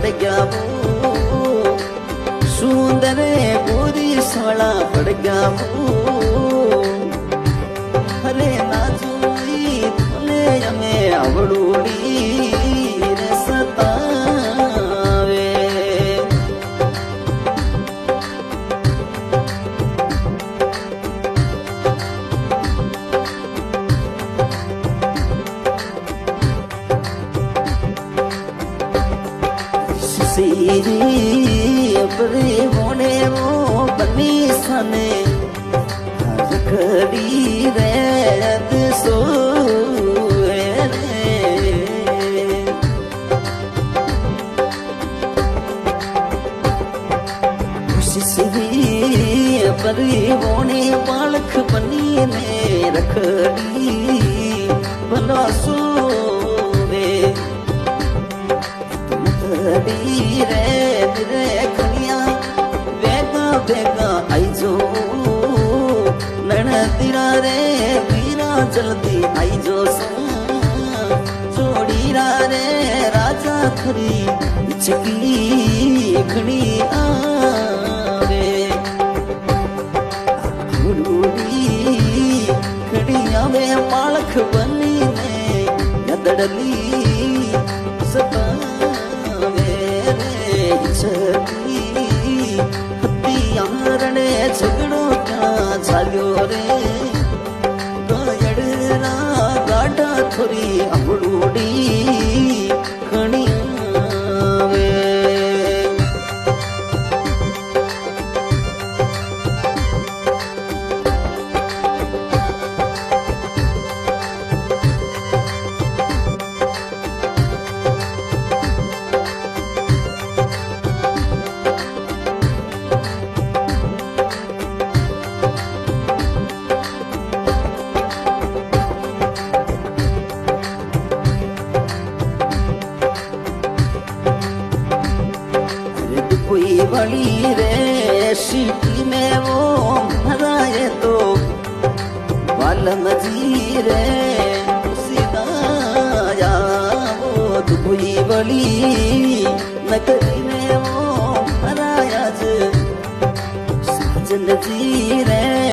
पड़ गया वो सुंदर गोरी साला पड़ गया वो हरे नाजुई तुले हमें अवड़ूड़ी रे सतावे सीरी अपने होने वो बनी सने रखड़ी रैत सोए सीरी अपने होने बालक बनी ने रखड़ी बना सोवे रे खनिया वेगा वेगा आईजो नणतीरा रे वीरा जल्दी आईजो जोड़ीरा रे राजा खरी चकी खणी आवे गुरुड़ी खड़ी आवे मालख बनी ने यदड़ली सता हत्यारणे झगड़ो क्या चाल्यो रे गायड़ना गाड़ा थोरी अमड़ूड़ी खणी आवे बड़ी रे सीटी में वो भराए तो बालम जी रे सीधा या वो दुबई बड़ी नगरी में वो भराया साजन जी रे